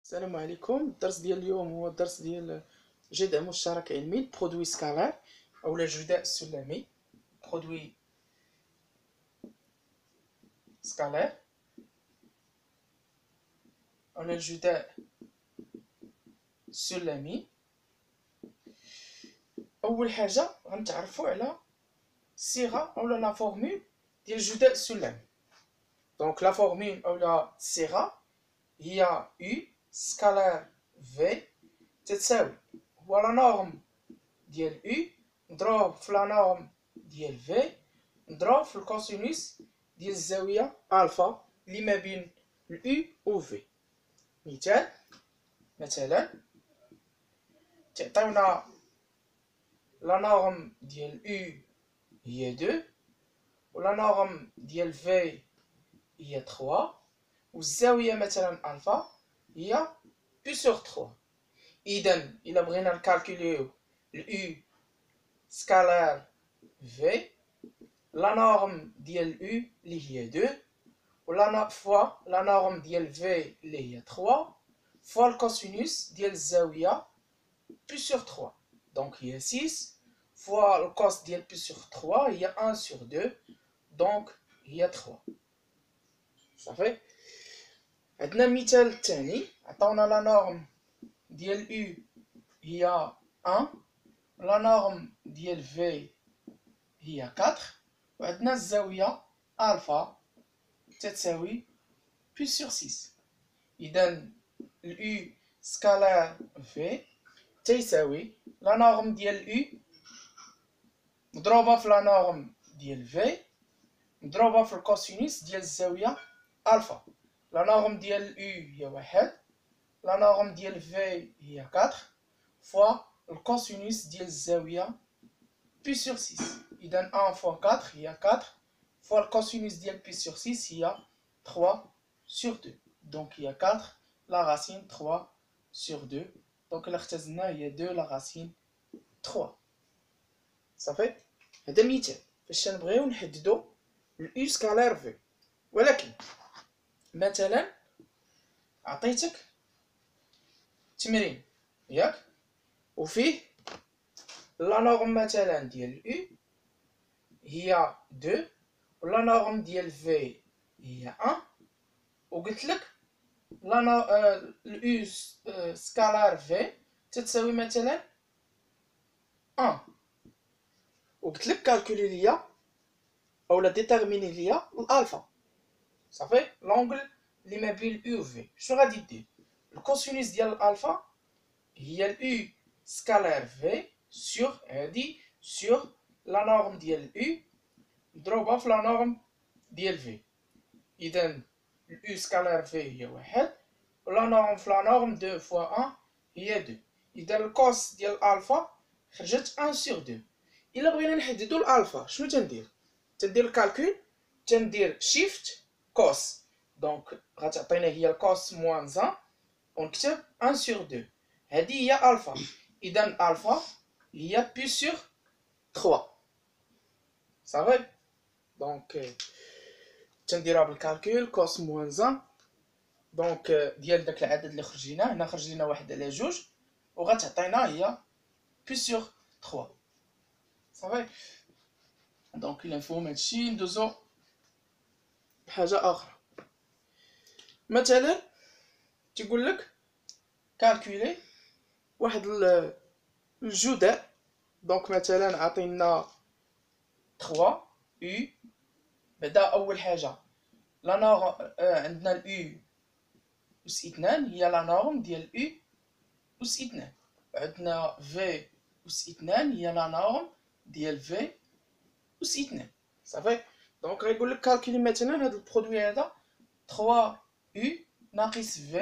السلام عليكم. الدرس ديال اليوم هو الدرس ديال جدع مشترك علمي برودوي سكالار اولا جداء السلمي. برودوي سكالار اولا الجداء السلمي. اول حاجه غنتعرفوا على الصيغه اولا لا فورمول ديال الجداء السلمي. دونك لا فورمول اولا الصيغه هي U سكالار V تتساوي هو لا نورم ديال U نضرب في لا نورم ديال V نضرب في الكوسينوس ديال الزاوية ألفا اللي ما بين ال U و V. مثلا تعطيونا لا نورم ديال U هي 2 و لا نورم ديال V هي 3 والزاوية مثلا ألفا هي بي سور 3. إذا إلا بغينا نكالكوليو ال U سكالار V لا نورم ديال U اللي هي 2 ولا فوا لا نورم ديال V اللي هي 3 فوا الكوسينوس ديال الزاوية بي سور 3 دونك هي 6 فوا الكوس ديال بي سور 3 هي 1 سور 2 دونك هي 3 صافي. عندنا المثال الثاني عطاونا لا نورم ديال U هي 1 لا نورم ديال V هي 4 وعندنا الزاوية ألفا تتساوي بي سور 6. إذا ال U سكالار V تيساوي لا نورم ديال U مضروبة في لا نورم ديال V مضروبة في الكوسينوس ديال الزاوية ألفا. لا نورم ديال U هي 1 لا نورم ديال V هي 4 فوا الكوسينوس ديال الزاوية بي سور 6. إذا 1 فوا 4 هي 4 فوا الكوسينوس ديال بي سور 6 هي 3 سور 2 دونك هي 4 لا راسين 3 سور 2 دونك إلا اختزلنا هي 2 لا راسين 3 صافي. هذا مثال فاش نبغيو نحددو ال U سكالار V. ولكن مثلا عطيتك تمرين ياك وفيه لا نورم مثلا ديال U هي 2 ولا نورم ديال V هي 1 وقلت لك ال U سكالار V تتساوي مثلا 1 وقلت لك كالكولي ليا اولا ديتيرميني ليا الالفا صافي لونغل اللي ما بين U و V. شنو غادي دير؟ الكوسينوس ديال الالفا هي ال U سكالار V سور هادي سور لا نورم ديال U مضروبة في لا نورم ديال V. إذا ال U سكالار V هي 1 ولا نورم في لا نورم 2 فوا 1 هي 2. إذا الكوس ديال الألفا خرجت 1 سور 2. إلا بغينا نحددو الألفا شنو تندير؟ تندير الكالكول تندير شيفت كوس دونك غتعطينا هي الكوس موان 1 ونكتب 1 سور 2 هادي هي ألفا. إذا ألفا هي بي سور 3 صافي. دونك تنديرها بالكالكول كوس موان 1 دونك ديال داك العدد اللي خرج لينا هنا خرج لينا 1 على 2 وغتعطينا هي بي سور 3 صافي. دونك الا نفهم هادشي ندوزو لحاجه اخرى. مثلا تيقول لك كالكولي واحد الجداء دونك مثلا عطينا 3 U بعدا اول حاجه لا نورم عندنا ال U أس 2 هي لا نورم ديال U أس 2 عندنا V أس 2 هي لا نورم ديال V أس 2 صافي. دونك غيقول لك كالكولي مثلا هاد البرودوي هذا 3 U ناقص V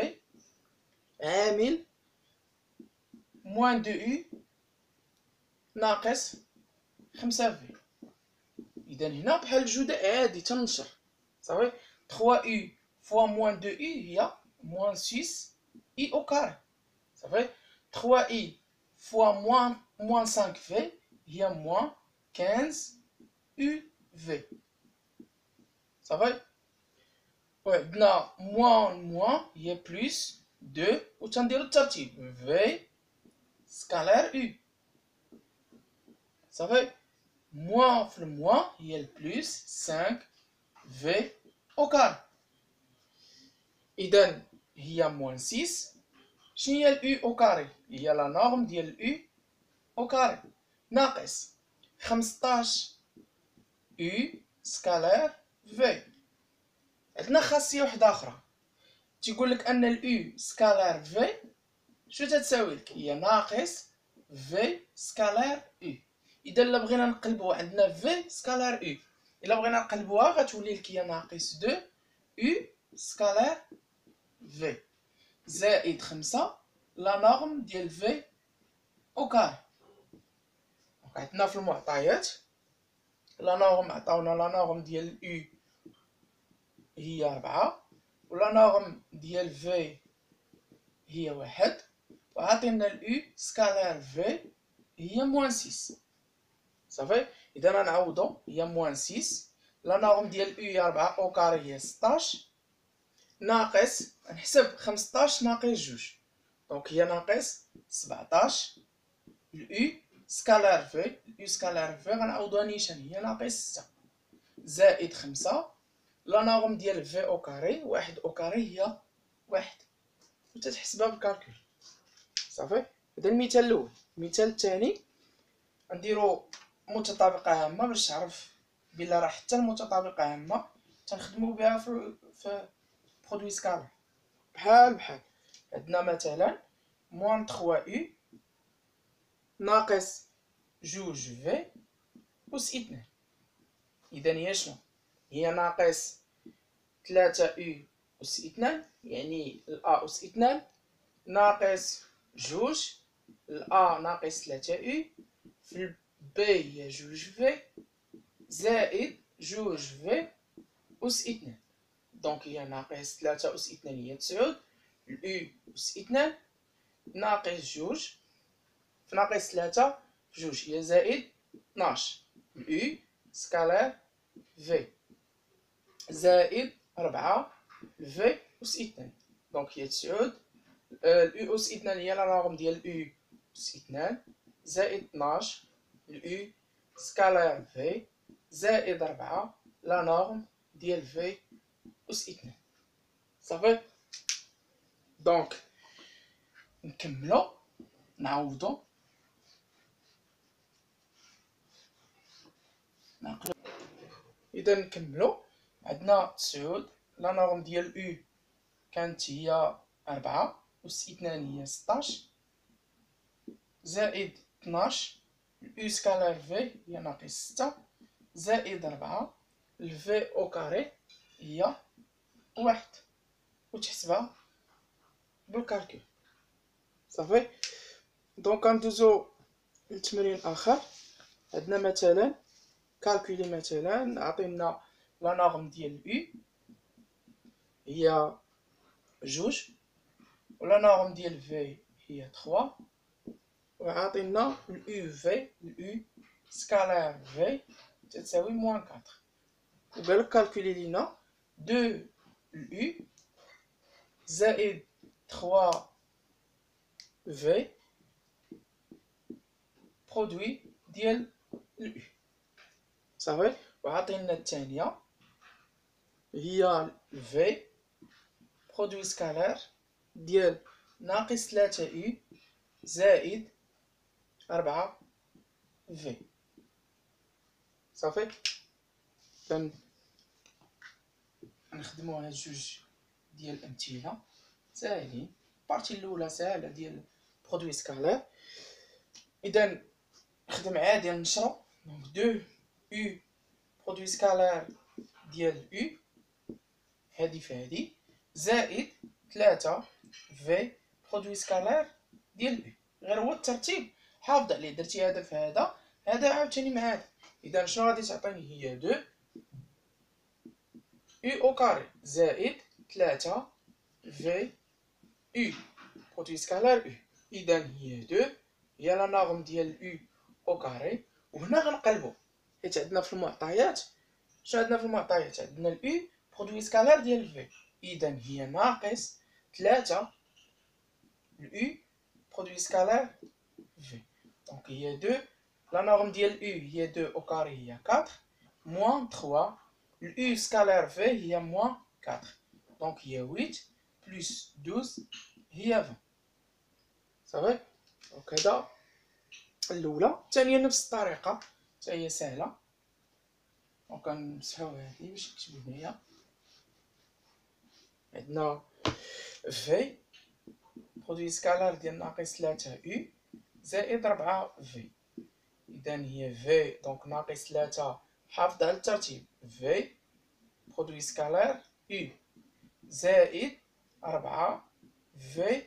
عامل موان 2 U ناقص 5 V. إذا هنا بحال الجداء عادي تنشر صافي. 3 U فوا موان 2 U هي موان 6 I au carré صافي. 3 I فوا موان 5 V هي موان 15 UV صافي. وعندنا موان هي بلس 2 وتنديرو الترتيب في سكالير يو صافي. موان في الموان هي البلوس 5 في او كاري. اذا هي موان 6. شنو هي اليو او كاري؟ هي لا نورم ديال اليو او كاري ناقص 15 يو سكالير في. عندنا خاصيه وحده اخرى تيقول لك ان اليو سكالير في شنو تتساوي لك؟ هي ناقص في سكالير يو. اذا الا بغينا نقلبوها عندنا في سكالير يو، الا بغينا نقلبوها غتولي لك هي ناقص 2 يو سكالير في زائد 5 لا نورم ديال في او كاري. عندنا في المعطيات لا نورم عطاونا لا نورم ديال يو هي 4 ولا نورم ديال في هي 1 وعطينا اليو سكالير في هي موان 6 صافي. اذا نعوضو هي موان 6 لا نورم ديال يو هي 4 او كاري هي 16 ناقص نحسب 15 ناقص 2 دونك هي ناقص 17 اليو سكالير في. اليو سكالير في غنعوضوها نيشان هي ناقص 6 زائد 5 لا نورم ديال في او كاري 1 او كاري هي 1 وتتحسبها بالكالكول صافي. هذا المثال الاول. المثال الثاني نديرو متطابقه عامه باش تعرف بلا راه حتى المتطابقه عامه تنخدمو بها في برودوي سكالار بحال عندنا مثلا موان 3 يو ناقص 2 في أس 2. اذا هي شنو؟ هي ناقص 3 يو أس 2 يعني الأ أس 2 ناقص 2 الأ ناقص 3 يو في البي هي 2 في زائد 2 في أس 2 دونك هي ناقص 3 أس 2 هي 9 اليو أس 2 ناقص 2 في ناقص 3 في 2 هي زائد 12 اليو سكالير في زائد 4 في أس 2 دونك هي 9 اليو أس 2 هي لا نورم ديال اليو أس 2 زائد 12 اليو سكالير في زائد 4 لا نورم ديال في أس 2 صافي. دونك نكملو نعوضو نعقلو. اذا نكملو عندنا 9 لا نورم ديال يو كانت هي 4 أس 2 هي 16 زائد 12 يو سكالير في هي ناقص 6 زائد 4 الفي او كاري هي 1 وتحسبها بالكالكول صافي. دونك غندوزو لتمرين اخر. عندنا مثلا كالكولي مثلا عطينا لا نورم ديال يو هي 2 ولا نورم ديال في هي 3 وعطينا اليو في اليو سكالير في تساوي موان 4 وقالك كالكولي لينا 2 اليو زائد 3 في برودوي ديال اليو صافي. وعطينا الثانيه هي في برودوي سكالير ديال ناقص 3 يو زائد 4 في صافي. نخدمو على جوج ديال الامثله ساهلين. البارتي الاولى ساهله ديال برودوي سكالير. اذا نخدم عادي نشرو دونك 2 يو برودوي سكالير ديال يو هادي في هادي زائد 3 في برودوي سكالير ديال يو. غير هو الترتيب حافظ عليه درتي هذا في هذا هذا عاوتاني مع هذا. اذا شنو غادي تعطيني هي 2 يو او كاري زائد 3 في يو برودوي سكالير يو. اذا هي 2 هي لا نورم ديال يو او كاري. وهنا غنقلبو حيت عندنا في المعطيات شنو عندنا في المعطيات؟ عندنا اليو برودوي سكالير ديال في. اذا هي ناقص 3 U برودوي سكالير في. دونك هي 2 لا نورم ديال U هي 2 au carré هي 4 moins 3 U سكالير في هي moins 4 دونك هي 8 plus 12 هي 20 صافي. دونك هذا الاولى. الثانيه نفس الطريقه حتى هي سهله. دونك غنمسحو هذه باش نكتبو هنايا. عندنا في برودوي سكالار ديال ناقص 3 U زائد 4 في. اذا هي في دونك ناقص 3 حافظ على الترتيب في برودوي سكالار U زائد 4 في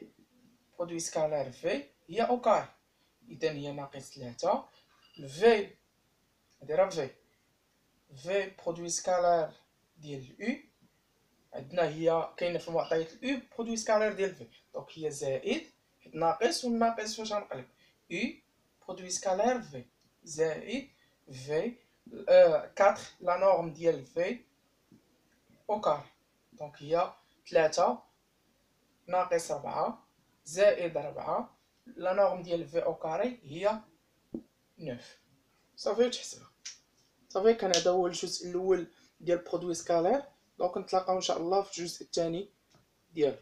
برودوي سكالار في هي او كاري. اذا هي ناقص 3 في نديرها في برودوي سكالار ديال U عندنا هي كاينه في المعطيات U برودوي سكالار ديال في دونك هي زائد حيت ناقص والناقص فاش غنقلب U برودوي سكالار في زائد في 4 لا نورم ديال في او كار دونك هي 3 ناقص 4 زائد 4 لا نورم ديال في او كاري هي 9 صافي وتحسبها. صافي كان هذا هو الجزء الاول ديال برودوي سكالير. دونك نتلاقاو ان شاء الله في الجزء الثاني ديالو.